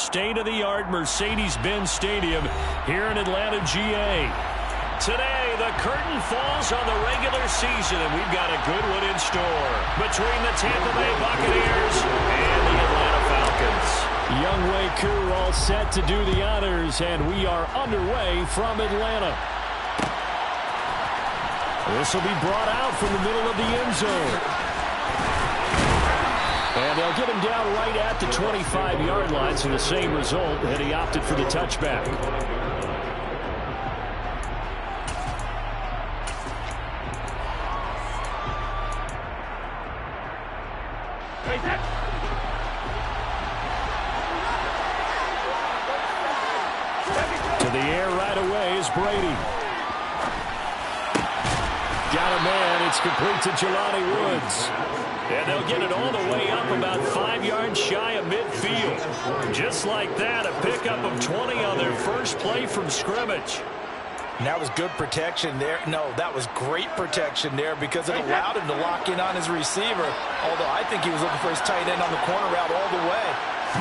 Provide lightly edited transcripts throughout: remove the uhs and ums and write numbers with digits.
state-of-the-art Mercedes-Benz Stadium here in Atlanta, GA. Today, the curtain falls on the regular season, and we've got a good one in store between the Tampa Bay Buccaneers and the Atlanta Falcons. Younghoe Koo all set to do the honors, and we are underway from Atlanta. This will be brought out from the middle of the end zone. And they'll get him down right at the 25-yard line, so the same result, and he opted for the touchback. To the air right away is Brady. Got a man. It's complete to Jelani Woods. And they'll get it all the way up about 5 yards shy of midfield. Just like that, a pickup of 20 on their first play from scrimmage. And that was good protection there. No, that was great protection there because it allowed him to lock in on his receiver. Although I think he was looking for his tight end on the corner route all the way.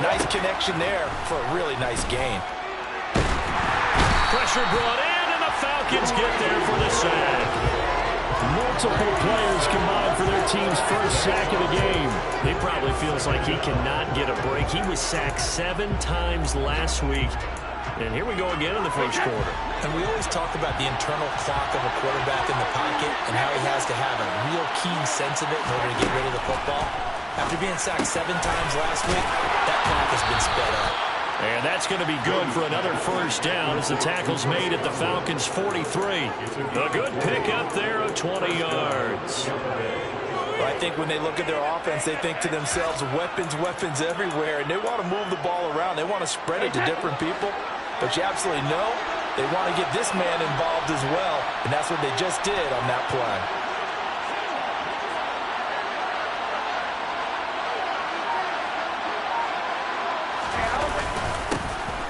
Nice connection there for a really nice gain. Pressure brought in, and the Falcons get there for the sack. Multiple players combined for their team's first sack of the game. He probably feels like he cannot get a break. He was sacked 7 times last week. And here we go again in the first quarter. And we always talk about the internal clock of a quarterback in the pocket and how he has to have a real keen sense of it in order to get rid of the football. After being sacked 7 times last week, that clock has been sped up. And that's going to be good for another first down as the tackle's made at the Falcons' 43. A good pickup there of 20 yards. Well, I think when they look at their offense, they think to themselves, weapons, weapons everywhere, and they want to move the ball around. They want to spread it to different people. But you absolutely know they want to get this man involved as well, and that's what they just did on that play.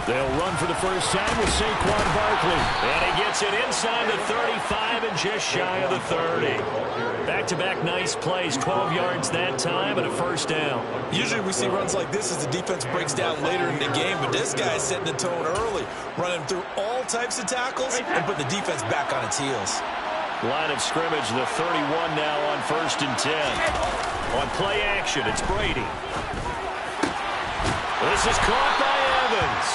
They'll run for the first time with Saquon Barkley. And he gets it inside the 35 and just shy of the 30. Back-to-back nice plays, 12 yards that time and a first down. Usually we see runs like this as the defense breaks down later in the game, but this guy's setting the tone early, running through all types of tackles and put the defense back on its heels. Line of scrimmage, the 31 now on 1st and 10. On play action, it's Brady. This is caught by Evans.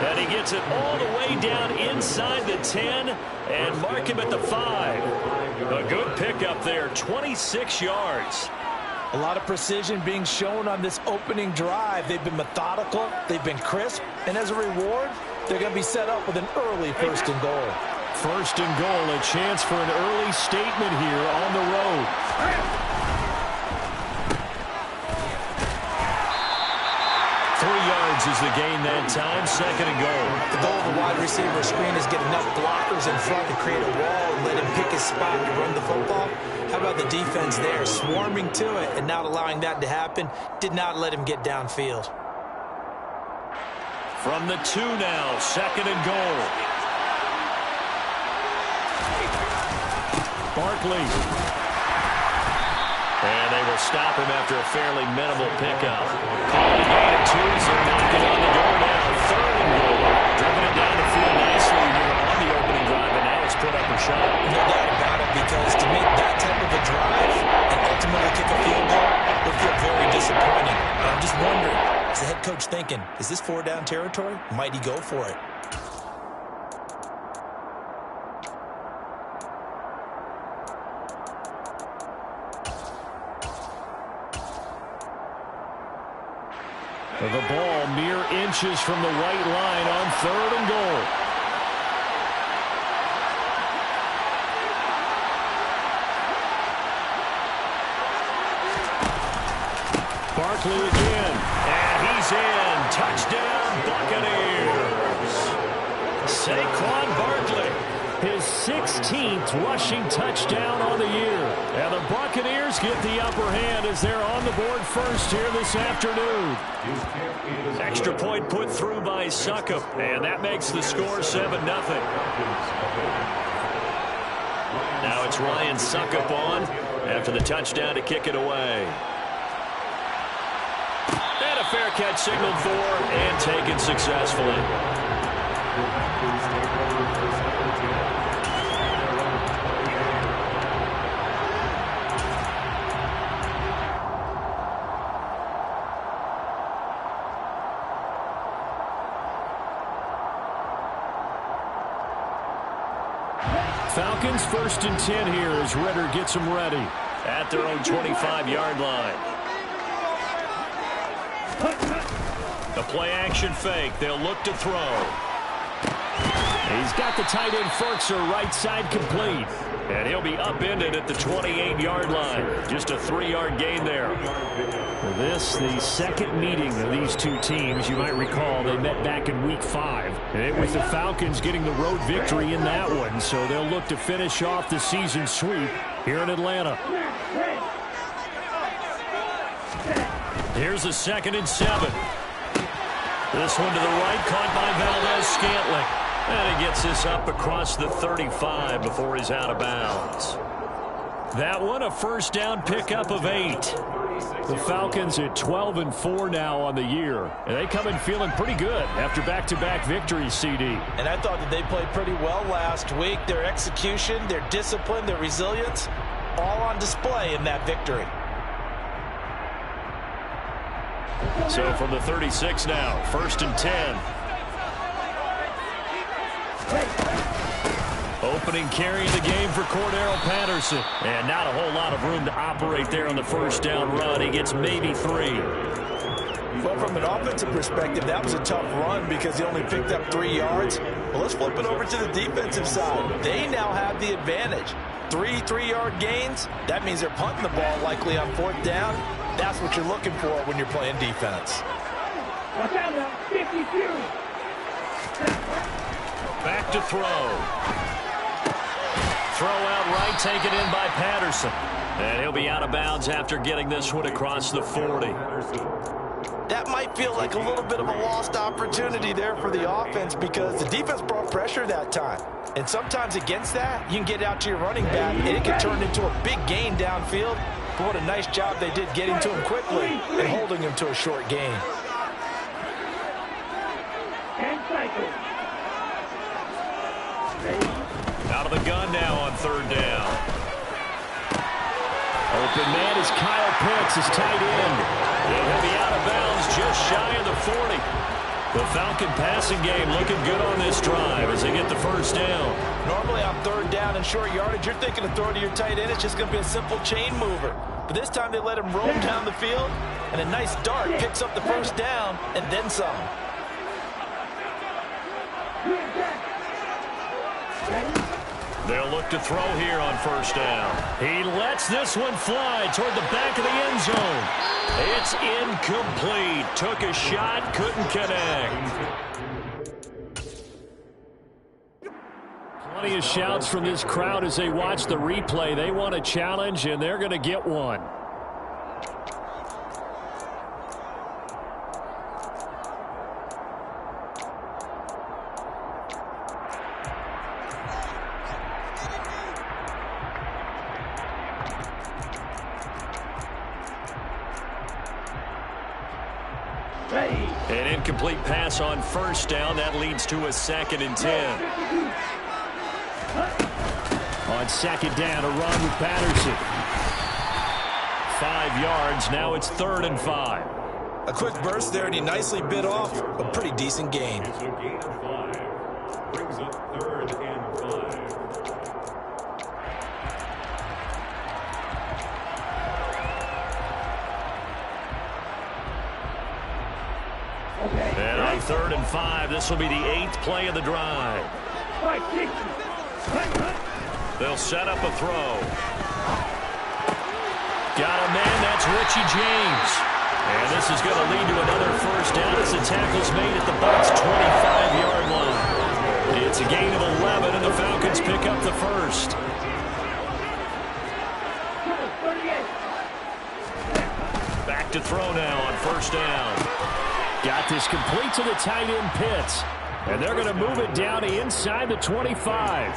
And he gets it all the way down inside the 10 and mark him at the 5. A good pickup there, 26 yards. A lot of precision being shown on this opening drive. They've been methodical, they've been crisp, and as a reward, they're going to be set up with an early 1st and goal. 1st and goal, a chance for an early statement here on the road. 3 yards is the gain that time, 2nd and goal. The goal of the wide receiver screen is get enough blockers in front to create a wall and let him pick his spot to run the football. How about the defense there, swarming to it and not allowing that to happen? Did not let him get downfield. From the 2 now, 2nd and goal. Barkley. And they will stop him after a fairly minimal pickup. Calling a gain of 2, so knocking on the door now. 3rd and goal. Driven it down the field nicely here on the opening drive, and now it's put up a shot. No doubt about it, because to make that type of a drive and ultimately kick a field goal would feel very disappointing. And I'm just wondering, is the head coach thinking, is this 4-down territory? Might he go for it? The ball mere inches from the white line on 3rd and goal. Barkley again. And he's in. Touchdown, Buccaneers. Saquon Barkley. His 16th rushing touchdown on the year. And the Buccaneers get the upper hand as they're on the board first here this afternoon. Extra point put through by Succop, and that makes the score 7-0. Now it's Ryan Succop on after the touchdown to kick it away. And a fair catch signaled for and taken successfully. Falcons 1st and 10 here as Ritter gets them ready. At their own 25-yard line. The play-action fake. They'll look to throw. He's got the tight end Ferkser right side complete. And he'll be upended at the 28-yard line. Just a 3-yard gain there. This, the second meeting of these two teams. You might recall they met back in Week 5. And it was the Falcons getting the road victory in that one. So they'll look to finish off the season sweep here in Atlanta. Here's a 2nd and 7. This one to the right, caught by Valdez-Scantling. And he gets this up across the 35 before he's out of bounds. That one a first down pickup of 8. The Falcons at 12-4 now on the year. And they come in feeling pretty good after back-to-back victories, CD. And I thought that they played pretty well last week. Their execution, their discipline, their resilience, all on display in that victory. So from the 36 now, 1st and 10. Opening carry of the game for Cordero Patterson. And not a whole lot of room to operate there on the first down run. He gets maybe 3. Well, from an offensive perspective, that was a tough run because he only picked up 3 yards. Well, let's flip it over to the defensive side. They now have the advantage. 3 3-yard gains. That means they're punting the ball likely on 4th down. That's what you're looking for when you're playing defense. Watch out now, 52. Back to throw. Throw out right, taken in by Patterson. And he'll be out of bounds after getting this one across the 40. That might feel like a little bit of a lost opportunity there for the offense because the defense brought pressure that time. And sometimes against that, you can get out to your running back and it can turn into a big gain downfield. But what a nice job they did getting to him quickly and holding him to a short gain. And cycle. Out of the gun now on 3rd down. Open man is Kyle Pitts, his tight end. And he'll be out of bounds just shy of the 40. The Falcon passing game looking good on this drive as they get the first down. Normally on 3rd down and short yardage, you're thinking of throwing to your tight end. It's just going to be a simple chain mover. But this time they let him roam down the field, and a nice dart picks up the first down and then some. They'll look to throw here on 1st down. He lets this one fly toward the back of the end zone. It's incomplete. Took a shot, couldn't connect. Plenty of shouts from this crowd as they watch the replay. They want a challenge, and they're going to get one. An incomplete pass on 1st down. That leads to a 2nd and 10. On 2nd down, a run with Patterson. 5 yards. Now it's 3rd and 5. A quick burst there, and he nicely bit off a pretty decent gain. It's a gain of 5. Brings up 3rd and 5. And on 3rd and 5, this will be the 8th play of the drive. They'll set up a throw. Got a man, that's Richie James. And this is going to lead to another first down as the tackle's made at the Bucs' 25-yard line. It's a gain of 11, and the Falcons pick up the first. Back to throw now on 1st down. Got this complete to the tight end Pitts. And they're going to move it down to inside the 25.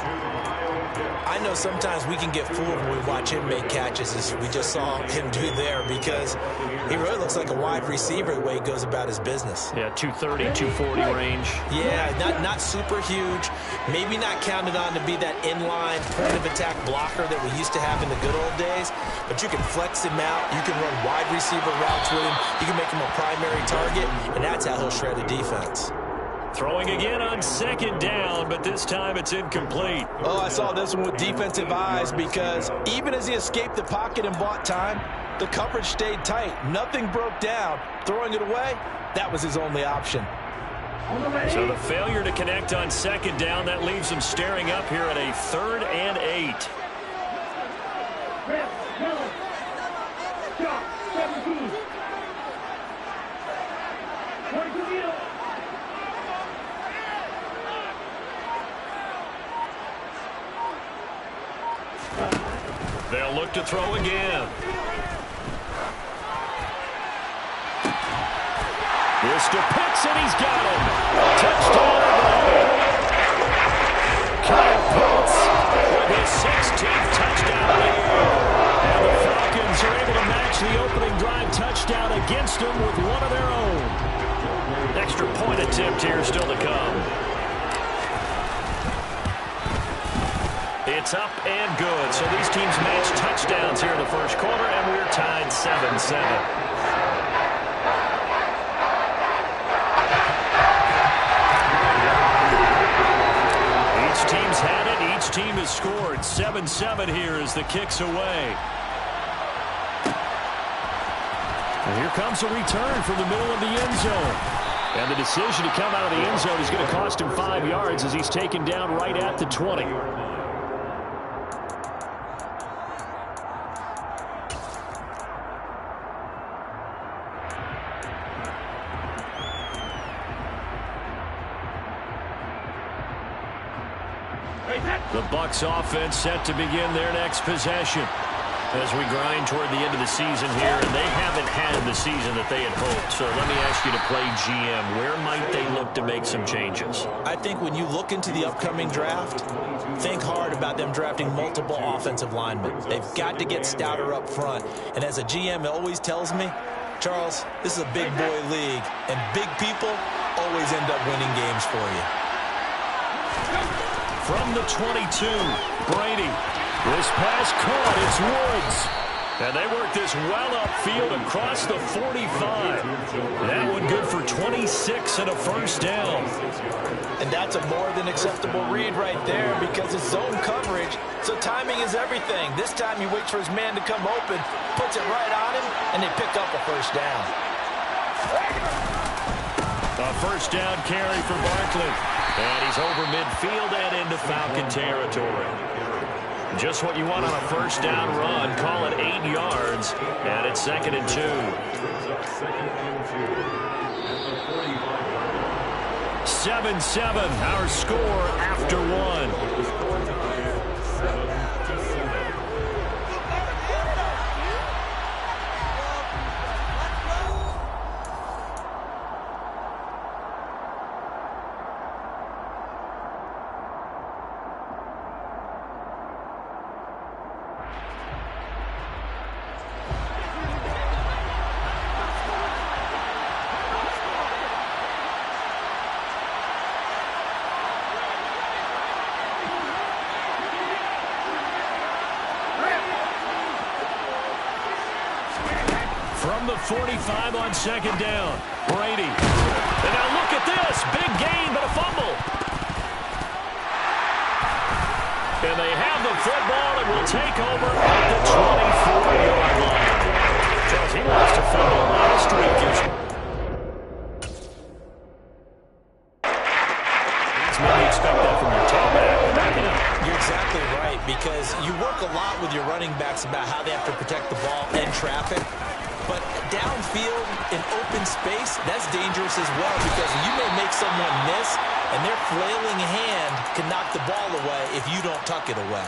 I know sometimes we can get fooled when we watch him make catches, as we just saw him do there, because he really looks like a wide receiver the way he goes about his business. Yeah, 230, 240 range. Yeah, not super huge. Maybe not counted on to be that inline point-of-attack blocker that we used to have in the good old days, but you can flex him out. You can run wide receiver routes with him. You can make him a primary target, and that's how he'll shred a defense. Throwing again on second down, but this time it's incomplete. Oh, I saw this one with defensive eyes, because even as he escaped the pocket and bought time, the coverage stayed tight. Nothing broke down. Throwing it away, that was his only option. So the failure to connect on second down, that leaves him staring up here at a 3rd and 8. Stop. 17. 22 meters. They'll look to throw again. This to Pitts, and he's got him. Touchdown, Kyle Pitts with his 16th touchdown of the year. And the Falcons are able to match the opening drive touchdown against them with one of their own. Extra point attempt here still to come. It's up and good. So these teams match touchdowns here in the first quarter, and we're tied 7-7. Each team's had it. Each team has scored. 7-7 here as the kick's away. And here comes a return from the middle of the end zone. And the decision to come out of the end zone is going to cost him 5 yards as he's taken down right at the 20. The Bucs offense set to begin their next possession as we grind toward the end of the season here, and they haven't had the season that they had hoped. So let me ask you to play GM. Where might they look to make some changes? I think when you look into the upcoming draft, think hard about them drafting multiple offensive linemen. They've got to get stouter up front. And as a GM, it always tells me, Charles, this is a big boy league, and big people always end up winning games for you. From the 22, Brady. This pass caught. It's Woods. And they work this well upfield across the 45. That one good for 26 and a first down. And that's a more than acceptable read right there, because it's zone coverage, so timing is everything. This time he waits for his man to come open, puts it right on him, and they pick up a first down. A first down carry for Barkley. And he's over midfield and into Falcon territory. Just what you want on a first down run. Call it 8 yards. And it's 2nd and 2. 7-7, our score after 1. From the 45 on second down, Brady. And now look at this. Big gain, but a fumble. And they have the football and will take over at the 24-yard line. Charles, he wants to fumble last week. Maybe expect that from your tailback. You're exactly right, because you work a lot with your running backs about how they have to protect the ball and traffic. But downfield in open space, that's dangerous as well, because you may make someone miss, and their flailing hand can knock the ball away if you don't tuck it away.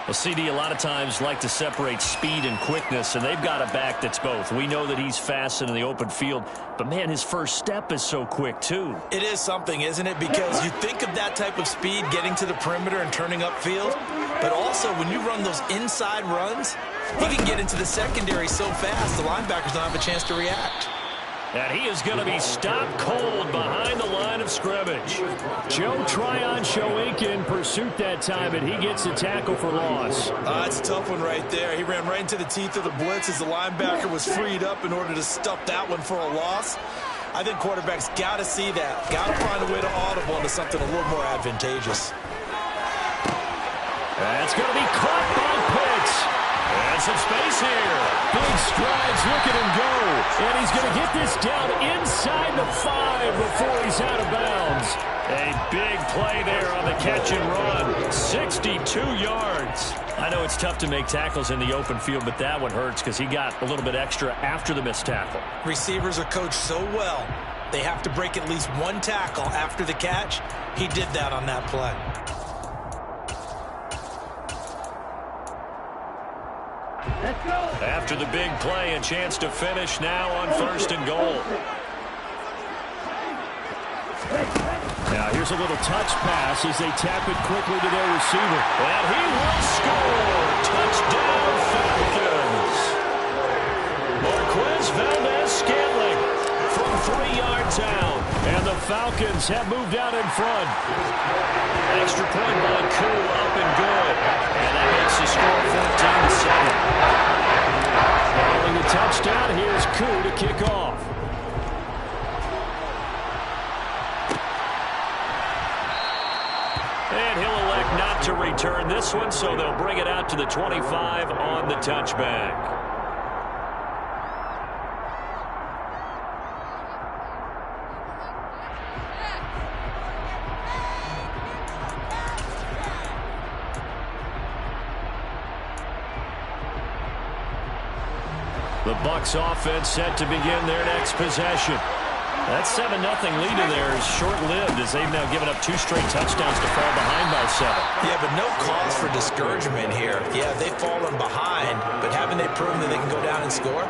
Well, CD, a lot of times like to separate speed and quickness, and they've got a back that's both. We know that he's fast in the open field, but, man, his first step is so quick, too. It is something, isn't it? Because you think of that type of speed getting to the perimeter and turning upfield, but also when you run those inside runs, he can get into the secondary so fast the linebackers don't have a chance to react. And he is going to be stopped cold behind the line of scrimmage. Joe Tryon-Show in pursuit that time, and he gets the tackle for loss. That's a tough one right there. He ran right into the teeth of the blitz as the linebacker was freed up in order to stuff that one for a loss. I think quarterbacks got to see that. Got to find a way to audible into something a little more advantageous. That's going to be caught by Pitts. And some space here. Big strides, look at him go. And he's going to get this down inside the 5 before he's out of bounds. A big play there on the catch and run. 62 yards. I know it's tough to make tackles in the open field, but that one hurts because he got a little bit extra after the missed tackle. Receivers are coached so well, they have to break at least one tackle after the catch. He did that on that play. After the big play, a chance to finish now on 1st and goal. Now here's a little touch pass as they tap it quickly to their receiver. And he will score! Touchdown Falcons! Marquez Valdez-Scantling from 3 yards out. And the Falcons have moved out in front. Extra point by Koo, up and good. And that makes the score 14-7. Following the touchdown, here's Koo to kick off. And he'll elect not to return this one, so they'll bring it out to the 25 on the touchback. The Bucs offense set to begin their next possession. That 7-0 lead in there is short-lived as they've now given up 2 straight touchdowns to fall behind by 7. Yeah, but no cause for discouragement here. Yeah, they've fallen behind, but haven't they proven that they can go down and score?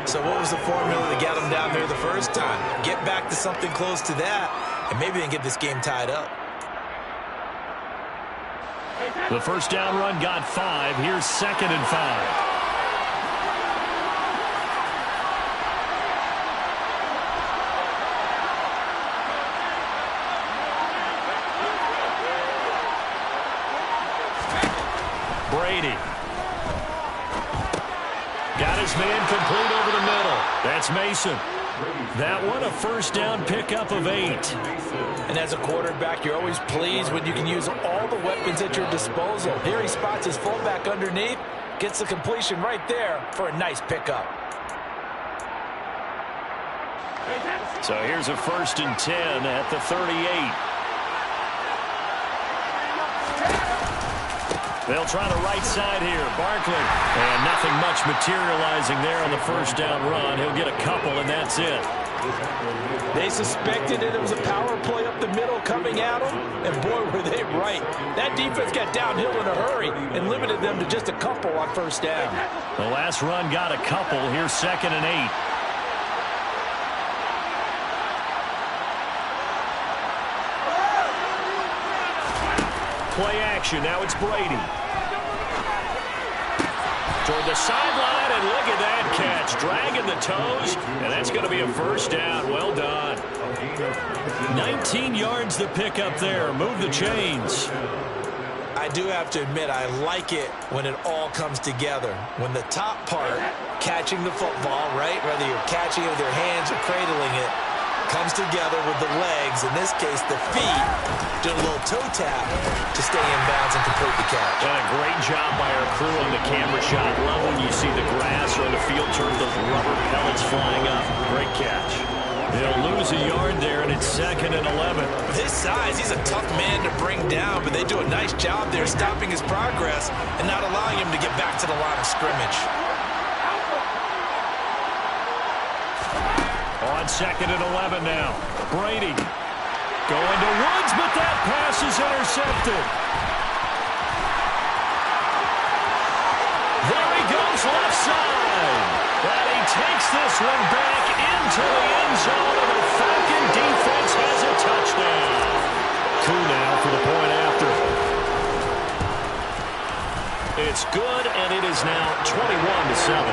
So what was the formula to get them down there the first time? Get back to something close to that, and maybe they can get this game tied up. The first down run got 5. Here's 2nd and 5. Brady. Got his man complete over the middle. That's Mason. That one a first down pickup of 8. And as a quarterback, you're always pleased when you can use all the weapons at your disposal. Here he spots his fullback underneath, gets the completion right there for a nice pickup. So here's a 1st and 10 at the 38. They'll try the right side here. Barkley. And nothing much materializing there on the first down run. He'll get a couple, and that's it. They suspected that it was a power play up the middle coming at them, and boy, were they right. That defense got downhill in a hurry and limited them to just a couple on first down. The last run got a couple. Here's 2nd and 8. Play action. Now it's Brady. Toward the sideline, and look at that catch. Dragging the toes, and that's going to be a first down. Well done. 19 yards the pick up there. Move the chains. I do have to admit, I like it when it all comes together. When the top part, catching the football, right, whether you're catching it with your hands or cradling it, comes together with the legs, in this case the feet, doing a little toe tap to stay in bounds and complete the catch. Done a great job by our crew on the camera shot. Love when you see the grass or the field turn, those rubber pellets flying up. Great catch. They'll lose a yard there, and it's 2nd and 11. With his size, he's a tough man to bring down, but they do a nice job there stopping his progress and not allowing him to get back to the line of scrimmage. On 2nd and 11 now. Brady going to Woods, but that pass is intercepted. left side. And he takes this one back into the end zone, and the Falcon defense has a touchdown. 2 now for the point after. It's good, and it is now 21-7.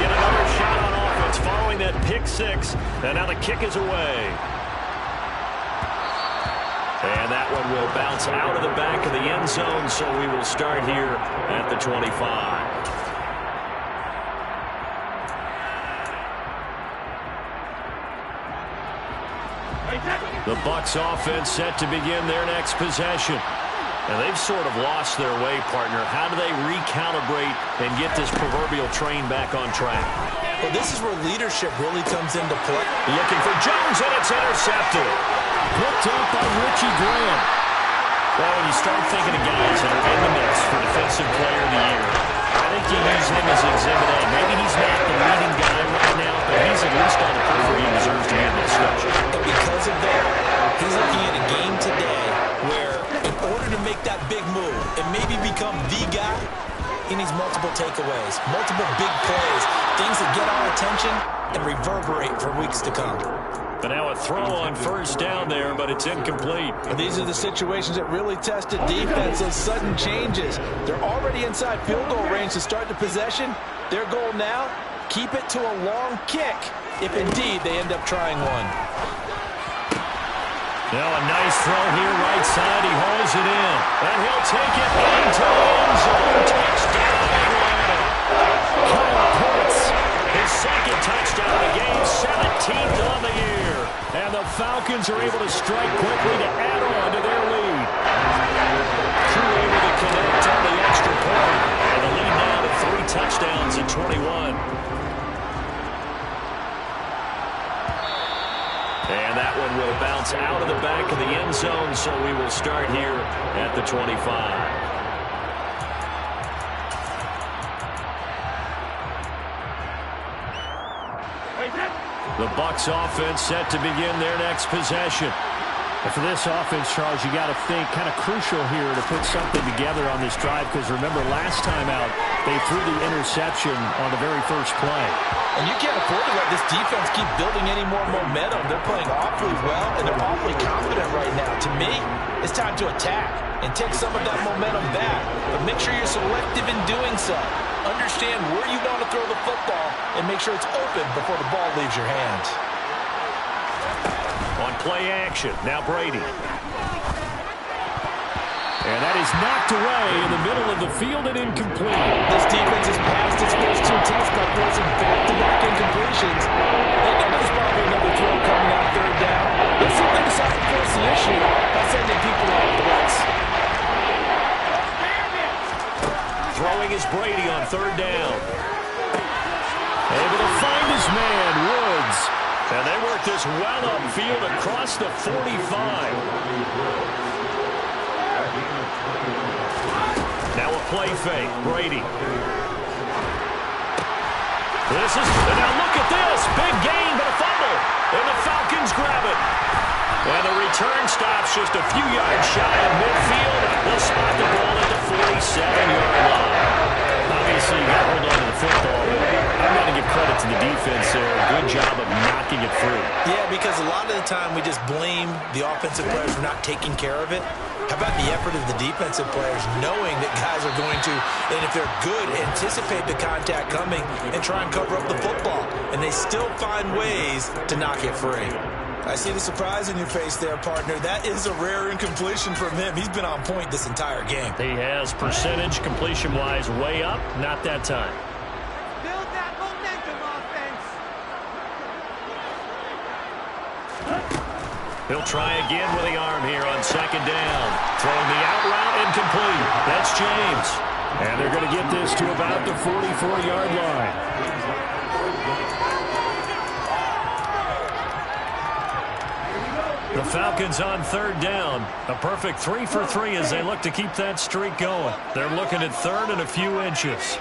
Get another shot on offense following that pick six, and now the kick is away. And that one will bounce out of the back of the end zone, so we will start here at the 25. The Bucs offense set to begin their next possession. And they've sort of lost their way, partner. How do they recalibrate and get this proverbial train back on track? Well, this is where leadership really comes into play. Looking for Jones, and it's intercepted. Picked up by Richie Graham. Well, when you start thinking of guys that are in the mix for Defensive Player of the Year, I think you use him as Exhibit A. Maybe he's not the leading guy right now, but he's at least on the periphery and deserves to be in the discussion. And because of that, he's looking at a game today where in order to make that big move and maybe become the guy, he needs multiple takeaways, multiple big plays, things that get our attention and reverberate for weeks to come. But now a throw on first down there, but it's incomplete. And these are the situations that really tested defense, those sudden changes. They're already inside field goal range to start the possession. Their goal now, keep it to a long kick, if indeed they end up trying one. Now a nice throw here, right side. He hauls it in. And he'll take it into the end zone. Touchdown, Atlanta. Kyle Pitts, his second touchdown of the game, 17th on the year. And the Falcons are able to strike quickly to add on to their lead. Crew able to connect on the extra point. And the lead now to 3 touchdowns at 21. And that one will bounce out of the back of the end zone, so we will start here at the 25. The Bucs offense set to begin their next possession. And for this offense, Charles, you got to think kind of crucial here to put something together on this drive, because remember last time out they threw the interception on the very first play. And you can't afford to let this defense keep building any more momentum. They're playing awfully well, and they're awfully confident right now. To me, it's time to attack and take some of that momentum back. But make sure you're selective in doing so. Understand where you want to throw the football and make sure it's open before the ball leaves your hands. On play action, now Brady. And that is knocked away in the middle of the field and incomplete. This defense has passed its first 2 tests by forcing back-to-back incompletions. They know there's probably another throw coming out third down. Let's see if they decide to force the issue by sending people off the blitz. Throwing is Brady on third down. Able to find his man, Woods. And they work this well upfield across the 45. Now a play fake, Brady. This is, and now look at this, big gain, but a fumble. And the Falcons grab it. And the return stops just a few yards shy of midfield. They'll spot the ball at the 47-yard line. Obviously, you got to hold on to the football, but I'm going to give credit to the defense there. Good job of knocking it through. Yeah, because a lot of the time we just blame the offensive players for not taking care of it. How about the effort of the defensive players knowing that guys are going to, and if they're good, anticipate the contact coming and try and cover up the football. And they still find ways to knock it free. I see the surprise in your face there, partner. That is a rare incompletion from him. He's been on point this entire game. He has percentage completion-wise way up. Not that time. Build that momentum, offense. He'll try again with the arm here on second down. Throwing the out route incomplete. That's James. And they're going to get this to about the 44-yard line. The Falcons on third down. A perfect 3 for 3 as they look to keep that streak going. They're looking at third and a few inches.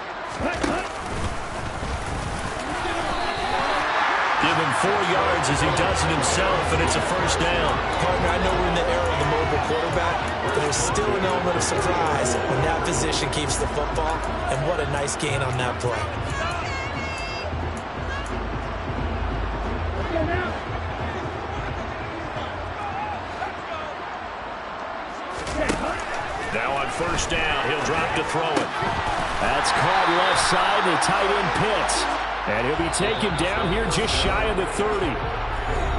Give him 4 yards as he does it himself, and it's a first down. Partner, I know we're in the era of the mobile quarterback, there's still an element of surprise when that position keeps the football, and what a nice gain on that play. Now on first down, he'll drop to throw it. That's caught left side, the tight end Pitts. And he'll be taken down here just shy of the 30.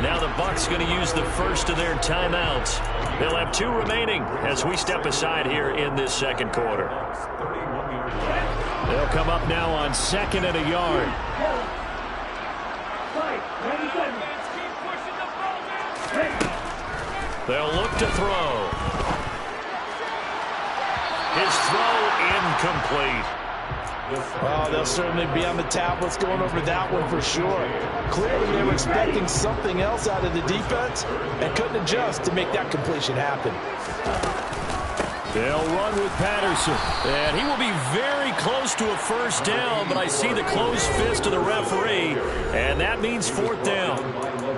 Now the Bucs going to use the first of their timeouts. They'll have 2 remaining as we step aside here in this second quarter. They'll come up now on 2nd and a yard. They'll look to throw. His throw incomplete. Oh, they'll certainly be on the tablets going over that one for sure. Clearly they were expecting something else out of the defense and couldn't adjust to make that completion happen. They'll run with Patterson. And he will be very close to a first down, but I see the closed fist of the referee, and that means 4th down.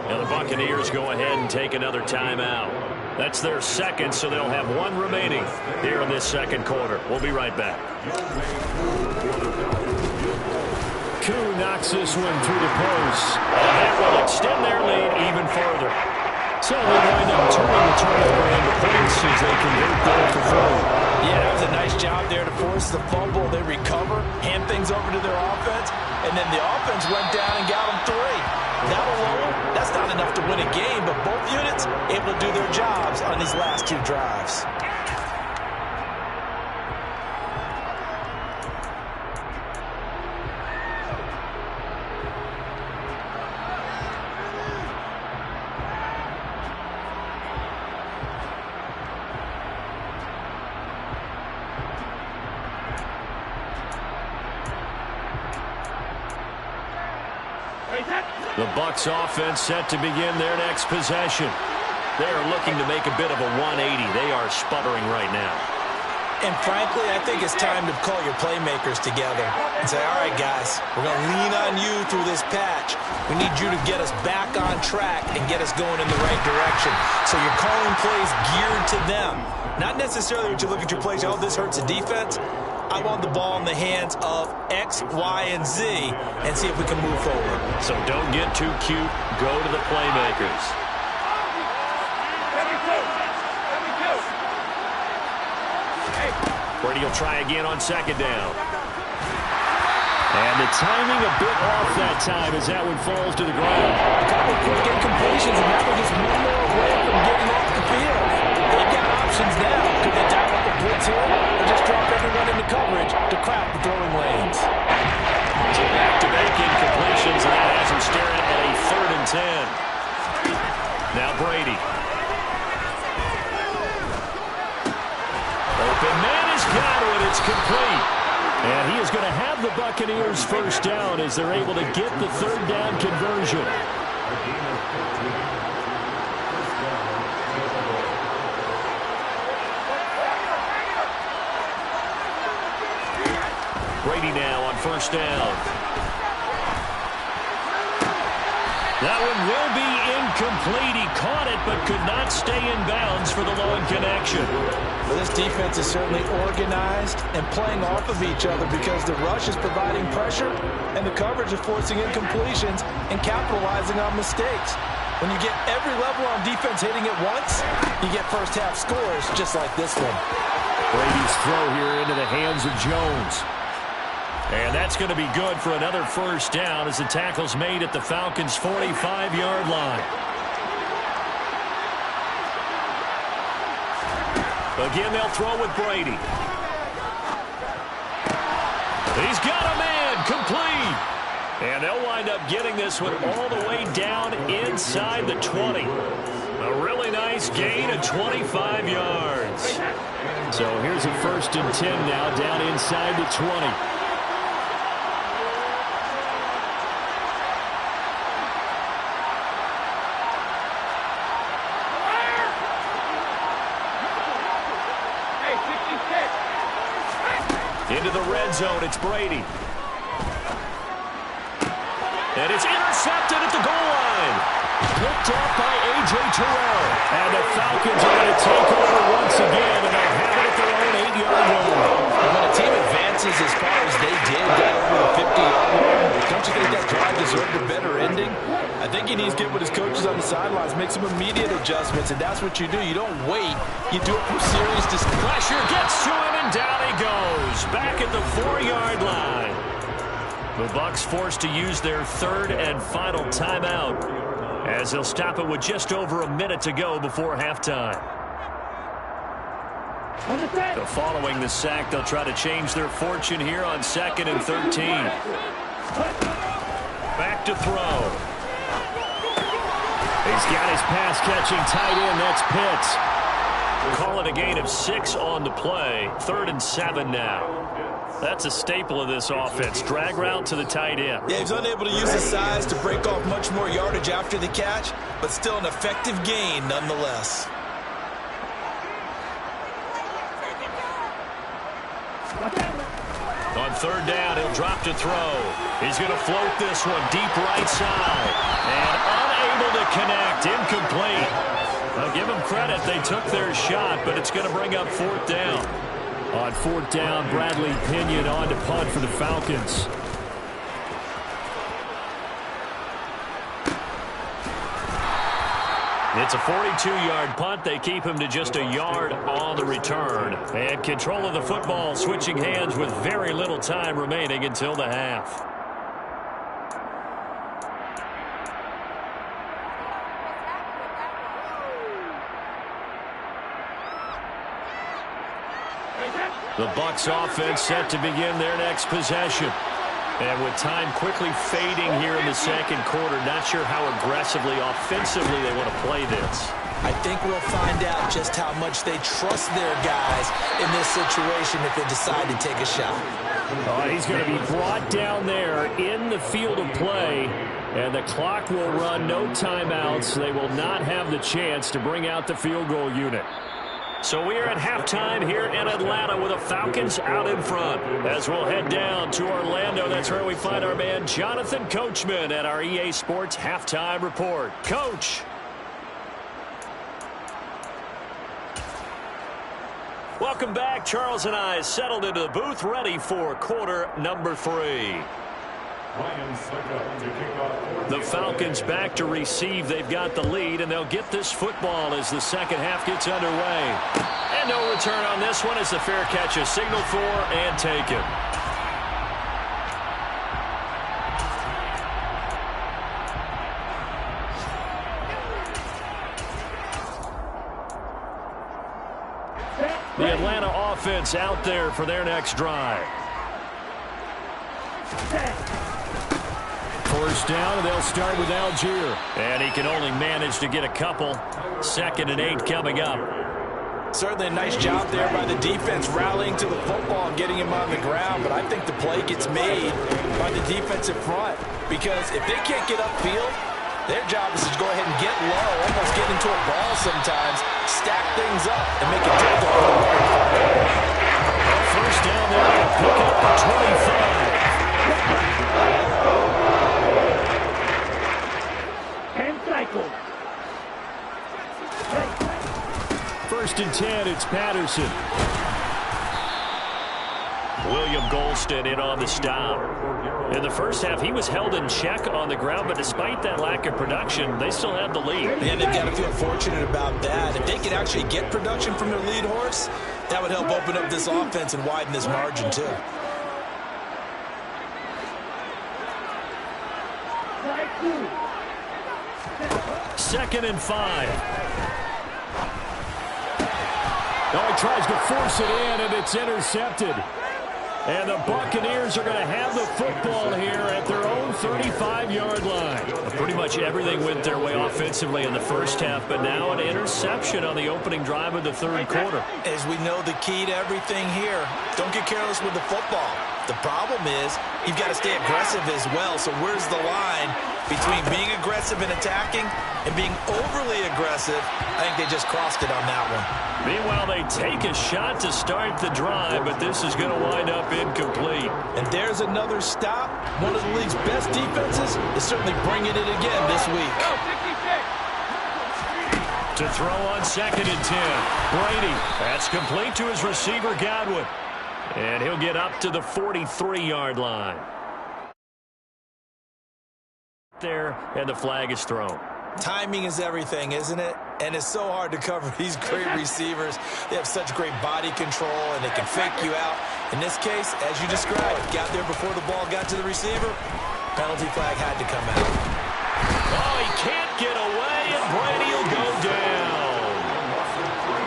Now the Buccaneers go ahead and take another timeout. That's their second, so they'll have 1 remaining here in this second quarter. We'll be right back. Koo knocks this one through the post. And that will extend their lead even further. So they wind up turning the turnover into points as they convert there for 4. Yeah, that was a nice job there to force the fumble. They recover, hand things over to their offense, and then the offense went down and got them 3. That alone, that's not enough to win a game, but both units able to do their jobs on these last 2 drives. The Bucs offense set to begin their next possession. They're looking to make a bit of a 180. They are sputtering right now. And frankly, I think it's time to call your playmakers together and say, all right, guys, we're going to lean on you through this patch. We need you to get us back on track and get us going in the right direction. So you're calling plays geared to them. Not necessarily that you look at your plays, oh, this hurts the defense. I want the ball in the hands of X, Y, and Z and see if we can move forward. So don't get too cute. Go to the playmakers. Brady will try again on 2nd down. And the timing a bit off that time as that one falls to the ground. A couple of quick incompletions, and that was just one more away from getting off the field. They've got options now. Could they dial up a blitz here or just drop everyone into coverage to crack the throwing lanes? So back-to-back incompletions, and that has him staring at a 3rd and 10. Now Brady. Open man has got it. It's complete. And he is going to have the Buccaneers first down as they're able to get the 3rd down conversion. Brady now on first down. That one will be incomplete. He caught it but could not stay in bounds for the long connection. Well, this defense is certainly organized and playing off of each other because the rush is providing pressure and the coverage is forcing incompletions and capitalizing on mistakes. When you get every level on defense hitting at once, you get first half scores just like this one. Brady's throw here into the hands of Jones. And that's going to be good for another first down as the tackle's made at the Falcons' 45-yard line. Again, they'll throw with Brady. He's got a man, complete. And they'll wind up getting this one all the way down inside the 20. A really nice gain of 25 yards. So here's a 1st and 10 now down inside the 20. Into the red zone, it's Brady. And it's intercepted at the goal line. Picked off by A.J. Terrell. And the Falcons are going to take over once again, and they'll have it at their own 8-yard line. When a team advances as far as they did, got over the 50-yard line, don't you think that drive deserved a better ending? I think he needs to get with his coaches on the sidelines, make some immediate adjustments, and that's what you do. You don't wait. You do it from series to... Pressure gets to him, and down he goes. Back at the 4-yard line. The Bucs forced to use their third and final timeout, as they'll stop it with just over a minute to go before halftime. So following the sack, they'll try to change their fortune here on 2nd and 13. Back to throw. He's got his pass-catching tight end. That's Pitts. Call it a gain of 6 on the play. 3rd and 7 now. That's a staple of this offense. Drag route to the tight end. Yeah, he's unable to use his size to break off much more yardage after the catch, but still an effective gain nonetheless. On 3rd down, he'll drop to throw. He's going to float this one deep right side. And unable to connect. Incomplete. I'll give them credit. They took their shot, but it's going to bring up 4th down. On 4th down, Bradley Pinion on to punt for the Falcons. It's a 42-yard punt. They keep him to just a yard on the return. And control of the football switching hands with very little time remaining until the half. The Bucs offense set to begin their next possession. And with time quickly fading here in the 2nd quarter, not sure how aggressively, offensively they want to play this. I think we'll find out just how much they trust their guys in this situation if they decide to take a shot. He's going to be brought down there in the field of play, and the clock will run, no timeouts. They will not have the chance to bring out the field goal unit. So we are at halftime here in Atlanta with the Falcons out in front. As we'll head down to Orlando, that's where we find our man Jonathan Coachman at our EA Sports Halftime Report. Coach. Welcome back. Charles and I settled into the booth, ready for quarter number 3. The Falcons back to receive. They've got the lead, and they'll get this football as the second half gets underway. And no return on this one as the fair catch is signaled for and taken. The Atlanta offense out there for their next drive. First down, and they'll start with Algier. And he can only manage to get a couple. 2nd and 8 coming up. Certainly a nice job there by the defense rallying to the football and getting him on the ground, but I think the play gets made by the defensive front because if they can't get upfield, their job is to go ahead and get low, almost get into a ball sometimes, stack things up, and make it difficult. First down there, they'll pick up the 25. First and 10, it's Patterson. William Golston in on the stop. In the first half, he was held in check on the ground, but despite that lack of production, they still have the lead. And they've got to feel fortunate about that. If they could actually get production from their lead horse, that would help open up this offense and widen this margin, too. Second and 5. Oh, he tries to force it in, and it's intercepted. And the Buccaneers are going to have the football here at their own 35-yard line. Pretty much everything went their way offensively in the first half, but now an interception on the opening drive of the 3rd quarter. As we know, the key to everything here, don't get careless with the football. The problem is you've got to stay aggressive as well. So where's the line between being aggressive and attacking and being overly aggressive? I think they just crossed it on that one. Meanwhile, they take a shot to start the drive, but this is going to wind up incomplete. And there's another stop. One of the league's best defenses is certainly bringing it again this week. To throw on 2nd and 10. Brady. That's complete to his receiver, Godwin. And he'll get up to the 43-yard line. There, and the flag is thrown. Timing is everything, isn't it? And it's so hard to cover these great receivers. They have such great body control, and they can fake you out. In this case, as you described, got there before the ball got to the receiver. Penalty flag had to come out. Oh, he can't get away, and Brady will go down.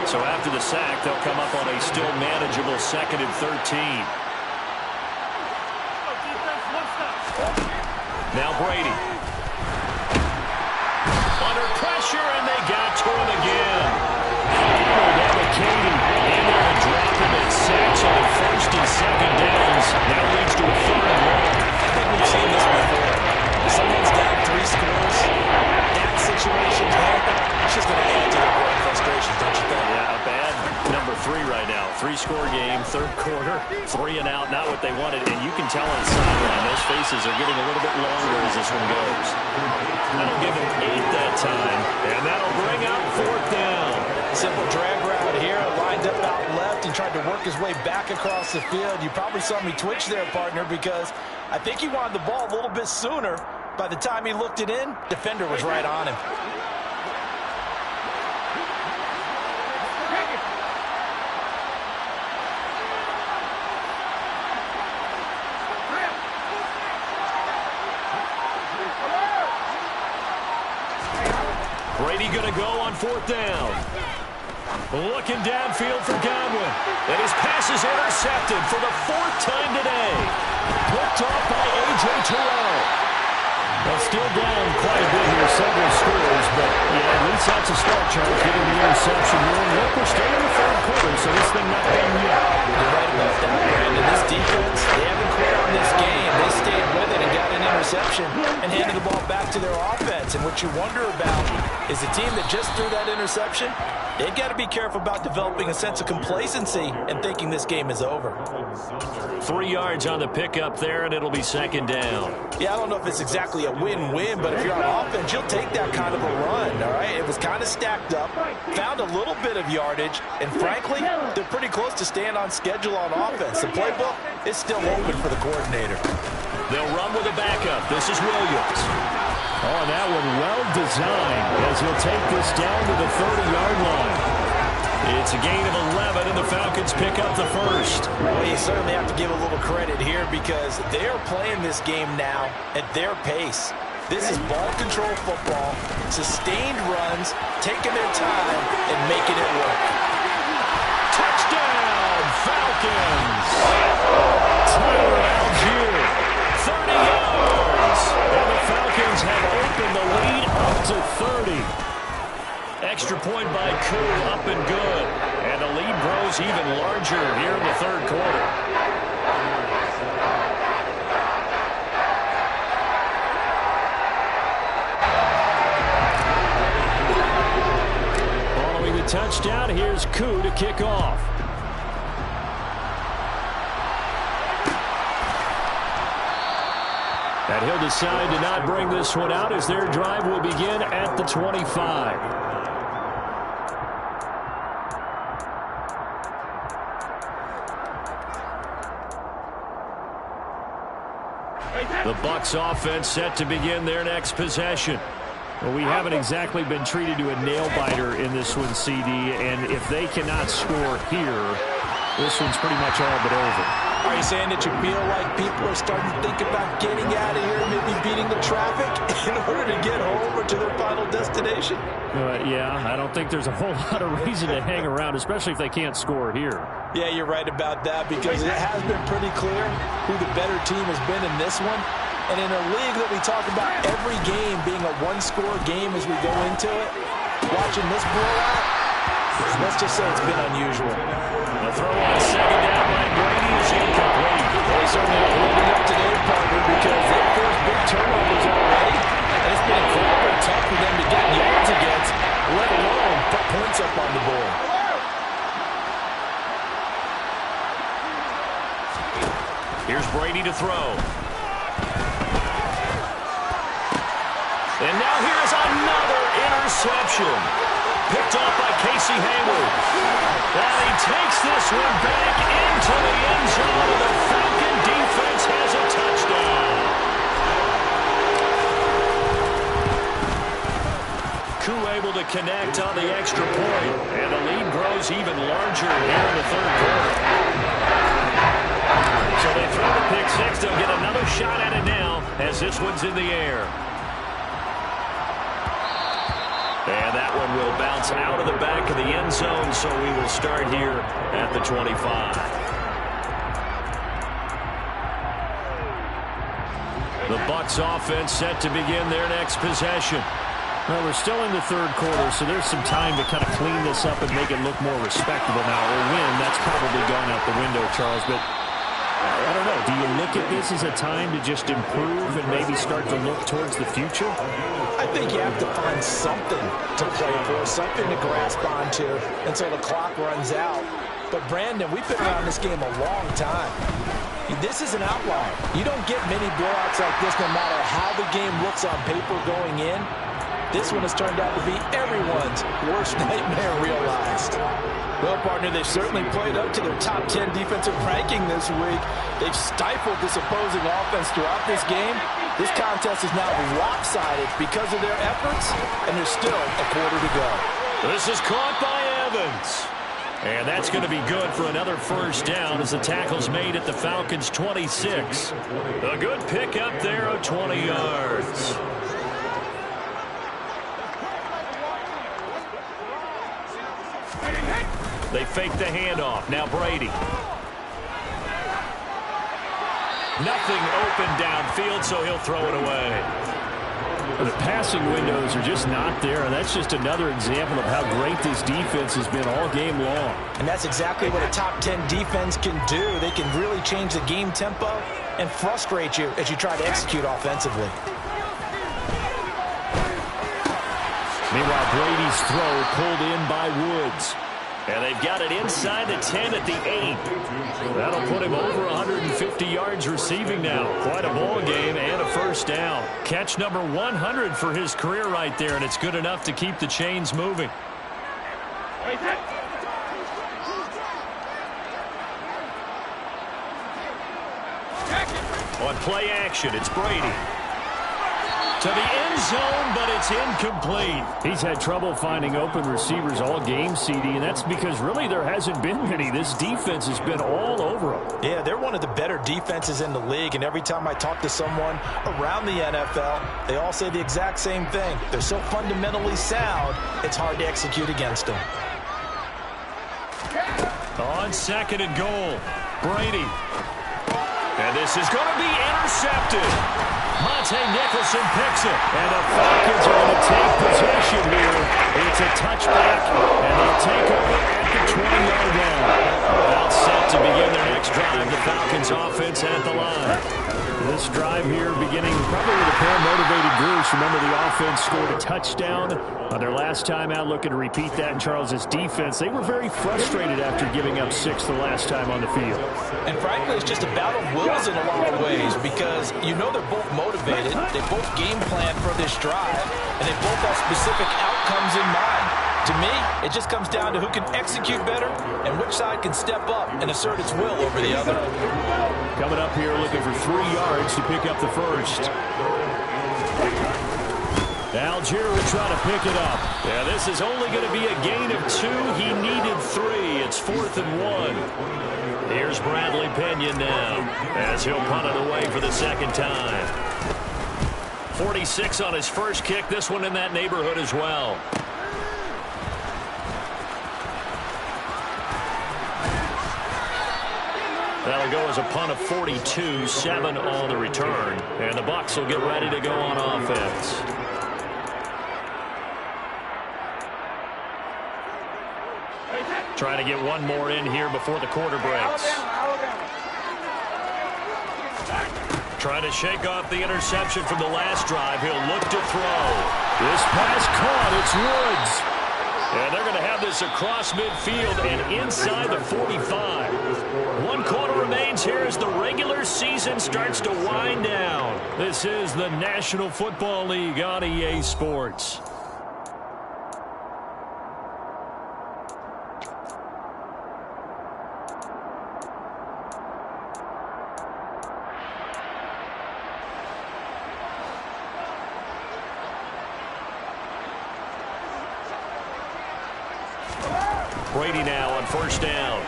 So after the sack, they'll come up on a still manageable 2nd and 13. Now Brady. Under pressure, and they got to him again. Katie in there and drop him at 6 on 1st and 2nd downs. Now leads to a 3rd and long. I think we've seen this before. Someone's down 3 scores. That situation, it's just going to add to their growing frustrations, don't you think? Yeah, bad number 3 right now. 3-score game, 3rd quarter, 3 and out, not what they wanted. And you can tell on the sideline, those faces are getting a little bit longer as this one goes. That'll give him 8 that time, and that'll bring up 4th down. Simple drag route here, lined up out left and tried to work his way back across the field. You probably saw me twitch there, partner, because I think he wanted the ball a little bit sooner. By the time he looked it in, defender was right on him. Brady going to go on 4th down. Looking downfield for Godwin. And his pass is intercepted for the 4th time today. Picked off by A.J. Terrell. Well, still down quite a bit here, several scores, but yeah, at least that's a start, Charles, getting the interception here. And look, we're still in the 3rd quarter, so this thing not done yet. You're right about that, Brandon. This defense, they haven't quit on this game. They stayed with it and got an interception and handed the ball back to their offense. And what you wonder about is the team that just threw that interception, they've got to be careful about developing a sense of complacency and thinking this game is over. 3 yards on the pickup there, and it'll be 2nd down. Yeah, I don't know if it's exactly a win-win, but if you're on offense, you'll take that kind of a run, all right? It was kind of stacked up, found a little bit of yardage, and frankly, they're pretty close to staying on schedule on offense. The playbook is still open for the coordinator. They'll run with a backup. This is Williams. Oh, and that one well designed as he'll take this down to the 30-yard line. It's a gain of 11, and the Falcons pick up the 1st. Well, you certainly have to give a little credit here because they are playing this game now at their pace. This is ball control football, sustained runs, taking their time, and making it work. Touchdown, Falcons! Tyler Algier, 30 yards. And the Falcons have opened the lead up to 30. Extra point by Koo, up and good. And the lead grows even larger here in the 3rd quarter. Following the touchdown, here's Koo to kick off. And he'll decide to not bring this one out as their drive will begin at the 25. The Bucs offense set to begin their next possession. Well, we haven't exactly been treated to a nail-biter in this one, CD, and if they cannot score here, this one's pretty much all but over. Are you saying that you feel like people are starting to think about getting out of here, maybe beating the traffic in order to get home or to their final destination? Yeah, I don't think there's a whole lot of reason to hang around, especially if they can't score here. Yeah, you're right about that because it has been pretty clear who the better team has been in this one. And in a league that we talk about every game being a one-score game as we go into it, watching this blowout, let's just say it's been unusual. The throw on 2nd down by Brady is incomplete. They certainly are living up to their partner because they've forced big turnovers already. And it's been incredibly tough for them to get yards against, let alone put points up on the board. Here's Brady to throw. And now here's another interception. picked off by Casey Hayward. And he takes this one back into the end zone, and the Falcon defense has a touchdown. Koo able to connect on the extra point, and the lead grows even larger here in the third quarter. So they throw the pick six. They'll get another shot at it now as this one's in the air. And that one will bounce out of the back of the end zone, so we will start here at the 25. The Bucs offense set to begin their next possession. Well, we're still in the third quarter, so there's some time to kind of clean this up and make it look more respectable now. Or win, that's probably gone out the window, Charles. But I don't know. Do you look at this as a time to just improve and maybe start to look towards the future? I think you have to find something to play for, something to grasp onto until the clock runs out. But, Brandon, we've been around this game a long time. This is an outlier. You don't get many blowouts like this no matter how the game looks on paper going in. This one has turned out to be everyone's worst nightmare realized. Well, partner, they've certainly played up to their top 10 defensive ranking this week. They've stifled this opposing offense throughout this game. This contest is now lopsided because of their efforts, and there's still a quarter to go. This is caught by Evans. And that's going to be good for another first down as the tackle's made at the Falcons' 26. A good pick up there of 20 yards. They fake the handoff. Now Brady. Nothing open downfield, so he'll throw it away. The passing windows are just not there, and that's just another example of how great this defense has been all game long. And that's exactly what a top 10 defense can do. They can really change the game tempo and frustrate you as you try to execute offensively. Meanwhile, Brady's throw pulled in by Woods. And they've got it inside the 10 at the 8. That'll put him over 150 yards receiving now. Quite a ball game and a first down. Catch number 100 for his career right there, and it's good enough to keep the chains moving. On play action, it's Brady. To the end zone, but it's incomplete. He's had trouble finding open receivers all game, CD, and that's because really there hasn't been many. This defense has been all over them. Yeah, they're one of the better defenses in the league, and every time I talk to someone around the NFL, they all say the exact same thing. They're so fundamentally sound, it's hard to execute against them. On second and goal, Brady. And this is going to be intercepted. Monte Nicholson picks it. And the Falcons are going to take possession here. It's a touchback, and they'll take over at the 20-yard line. All set to begin their next drive. The Falcons offense at the line. This drive here beginning probably with a pair of motivated groups. Remember, the offense scored a touchdown on their last time out, looking to repeat that in Charles's defense. They were very frustrated after giving up 6 the last time on the field. And frankly, it's just a battle of wills in a lot of ways because you know they're both motivated. They both game plan for this drive, and they both have specific outcomes in mind. To me, it just comes down to who can execute better and which side can step up and assert its will over the other. Coming up here looking for 3 yards to pick up the first. Algier will try to pick it up. Yeah, this is only going to be a gain of 2. He needed 3. It's 4th and 1. Here's Bradley Pinion now as he'll punt it away for the second time. 46 on his first kick. This one in that neighborhood as well. That'll go as a punt of 42, 7 on the return. And the Bucs will get ready to go on offense. Trying to get one more in here before the quarter breaks. Trying to shake off the interception from the last drive. He'll look to throw. This pass caught. It's Woods. And they're going to have this across midfield and inside the 45. 1 quarter remains here as the regular season starts to wind down. This is the National Football League on EA Sports. Brady now on first down.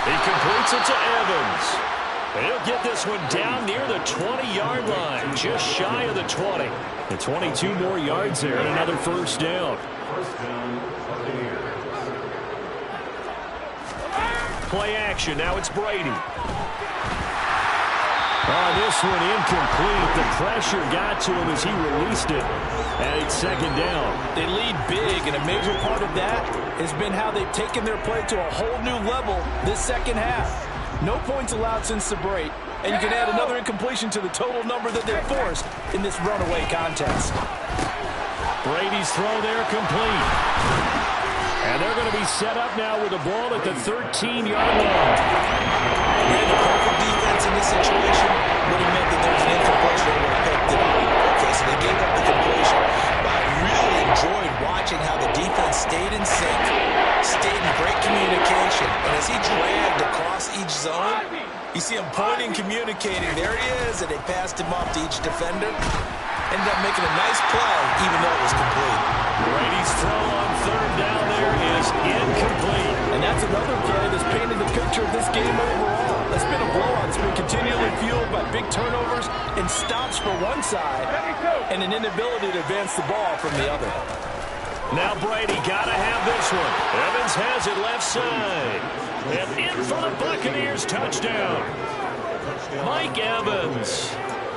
He completes it to Evans. He'll get this one down near the 20-yard line, just shy of the 20. And 22 more yards there and another first down. Play action. Now it's Brady. This one incomplete. The pressure got to him as he released it. And it's second down. They lead big, and a major part of that has been how they've taken their play to a whole new level this second half. No points allowed since the break, and you can add another incompletion to the total number that they've forced in this runaway contest. Brady's throw there complete. And they're going to be set up now with the ball at the 13-yard line. And the perfect defense in this situation would have meant that there was an incompletion that would have picked it up. Okay, so they gave up the completion. But I really enjoyed watching how the defense stayed in sync, stayed in great communication. And as he dragged across each zone, you see him pointing, communicating. There he is, and they passed him off to each defender. Ended up making a nice play, even though it was complete. Brady's throw on third down there is incomplete. And that's another play that's painted the picture of this game overall. It's been a blowout. It's been continually fueled by big turnovers and stops for one side and an inability to advance the ball from the other. Now Brady got to have this one. Evans has it left side. And in for the Buccaneers touchdown. Mike Evans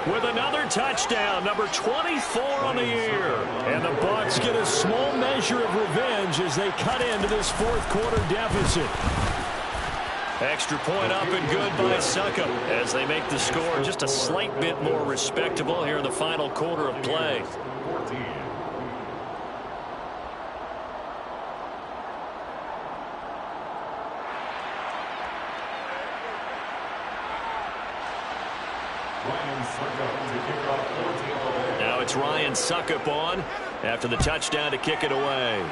with another touchdown, number 24 on the year. And the Bucs get a small measure of revenge as they cut into this fourth quarter deficit. Extra point up and good by Succop as they make the score just a slight bit more respectable here in the final quarter of play. Now it's Ryan Succop on after the touchdown to kick it away.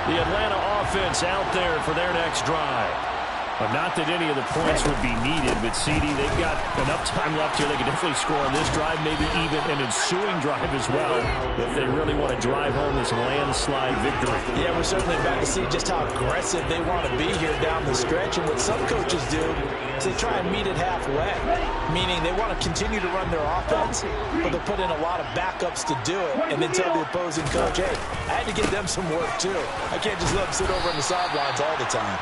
The Atlanta offense out there for their next drive. But not that any of the points would be needed, but CD, they've got enough time left here. They can definitely score on this drive, maybe even an ensuing drive as well, if they really want to drive home this landslide victory. Yeah, we're certainly about to see just how aggressive they want to be here down the stretch. And what some coaches do is they try and meet it halfway, meaning they want to continue to run their offense, but they'll put in a lot of backups to do it, and then tell the opposing coach, hey, I had to get them some work too. I can't just let them sit over on the sidelines all the time.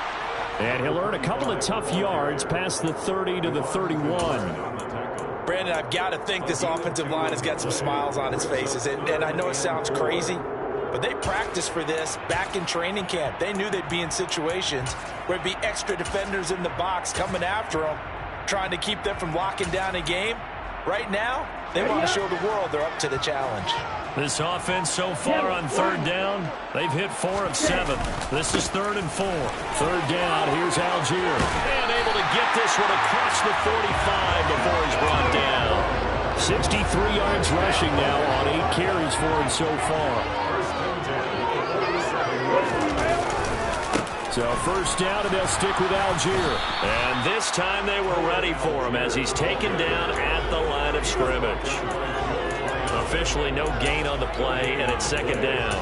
And he'll earn a couple of tough yards past the 30 to the 31. Brandon, I've got to think this offensive line has got some smiles on its faces. And I know it sounds crazy, but they practiced for this back in training camp. They knew they'd be in situations where there'd be extra defenders in the box coming after them, trying to keep them from locking down a game. Right now, they want to show the world they're up to the challenge. This offense so far on third down, they've hit 4 of 7. This is 3rd and 4. Third down, here's Algier. And able to get this one across the 45 before he's brought down. 63 yards rushing now on 8 carries for him so far. So first down, and they'll stick with Algier. And this time they were ready for him as he's taken down at the line of scrimmage. Officially no gain on the play, and it's second down.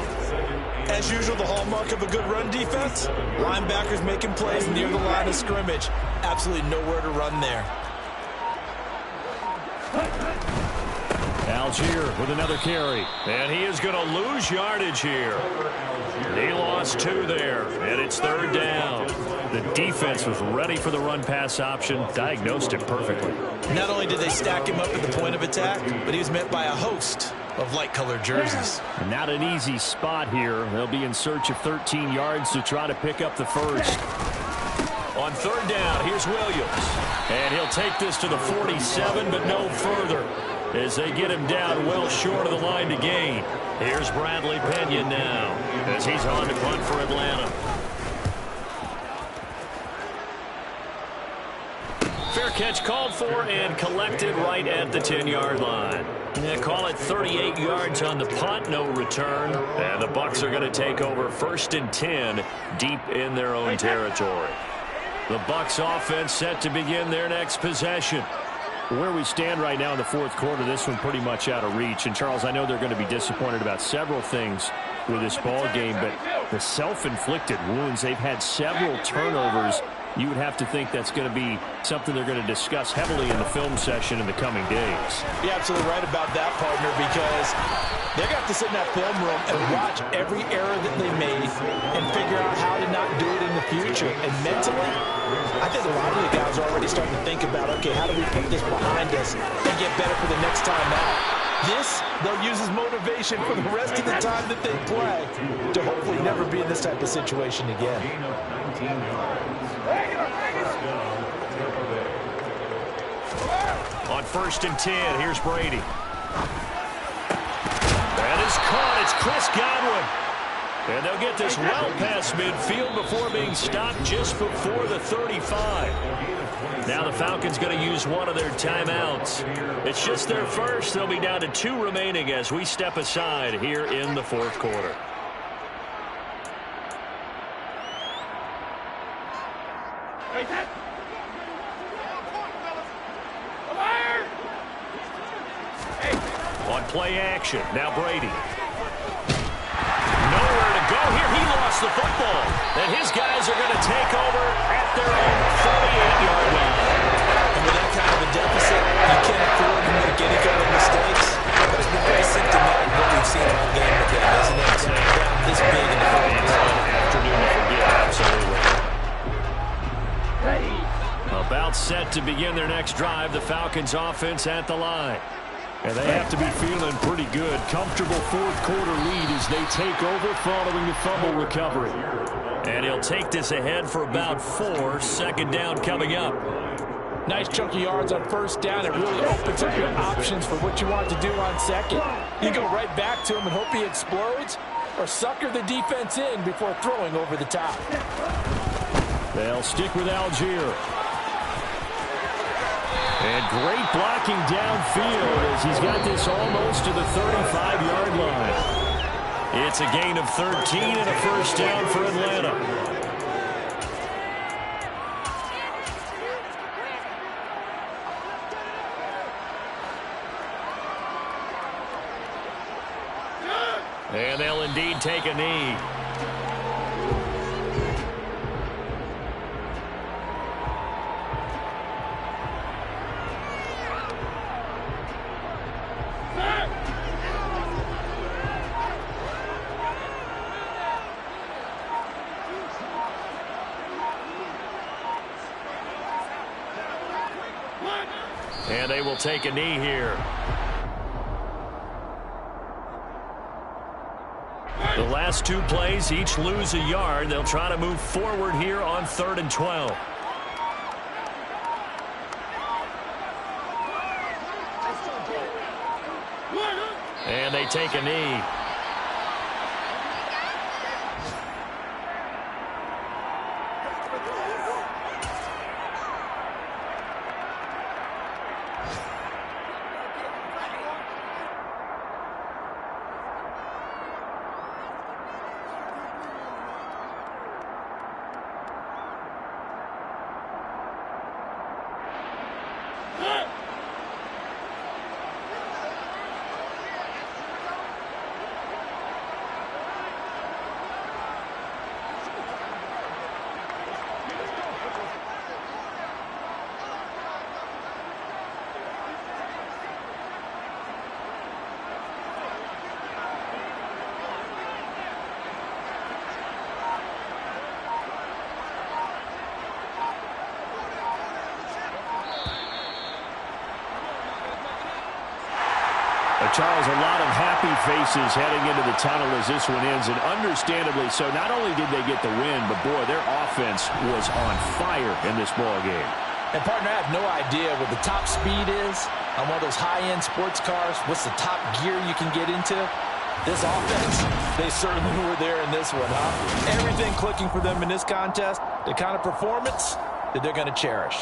As usual, the hallmark of a good run defense, linebackers making plays near the line of scrimmage. Absolutely nowhere to run there. Algier with another carry. And he is going to lose yardage here. He lost 2 there, and it's third down. The defense was ready for the run-pass option, diagnosed it perfectly. Not only did they stack him up at the point of attack, but he was met by a host of light-colored jerseys. Not an easy spot here. They'll be in search of 13 yards to try to pick up the first. On third down, here's Williams. And he'll take this to the 47, but no further, as they get him down well short of the line to gain. Here's Bradley Pinion now, as he's on to punt for Atlanta. Fair catch called for and collected right at the 10-yard line. Yeah, call it 38 yards on the punt, no return. And the Bucs are going to take over 1st and 10 deep in their own territory. The Bucs offense set to begin their next possession. Where we stand right now in the fourth quarter, this one pretty much out of reach. And, Charles, I know they're going to be disappointed about several things with this ball game, but the self-inflicted wounds, they've had several turnovers. You would have to think that's going to be something they're going to discuss heavily in the film session in the coming days. You're absolutely right about that, partner, because they're going to have to sit in that film room and watch every error that they made and figure out how to not do it in the future. And mentally, I think a lot of the guys are already starting to think about, okay, how do we put this behind us and get better for the next time out? This, they'll use as motivation for the rest of the time that they play to hopefully never be in this type of situation again. On 1st and 10, here's Brady. That is caught. It's Chris Godwin. And they'll get this well past midfield before being stopped just before the 35. Now the Falcons going to use one of their timeouts. It's just their first. They'll be down to 2 remaining as we step aside here in the fourth quarter. On play action, now Brady. Nowhere to go here. He lost the football. And his guys are going to take over at their own 38-yard line. And with that kind of a deficit, you can't afford to make any kind of mistakes. But it's been very symptomatic what we've seen all game with them, isn't it? Down this big in the fourth quarter. Afternoon to forget, absolutely. About set to begin their next drive, the Falcons offense at the line. And they have to be feeling pretty good. Comfortable fourth quarter lead as they take over following the fumble recovery. And he'll take this ahead for about 4. Second down coming up. Nice chunky yards on first down. It really opens up your options for what you want to do on second. You go right back to him and hope he explodes, or sucker the defense in before throwing over the top. They'll stick with Algier. And great blocking downfield as he's got this almost to the 35-yard line. It's a gain of 13 and a first down for Atlanta. And they'll indeed take a knee. And they will take a knee here. The last 2 plays, each lose a yard. They'll try to move forward here on 3rd and 12. And they take a knee. Charles, a lot of happy faces heading into the tunnel as this one ends, and understandably so. Not only did they get the win, but, boy, their offense was on fire in this ball game. And, partner, I have no idea what the top speed is on one of those high-end sports cars. What's the top gear you can get into? This offense, they certainly were there in this one, huh? Everything clicking for them in this contest, the kind of performance that they're going to cherish.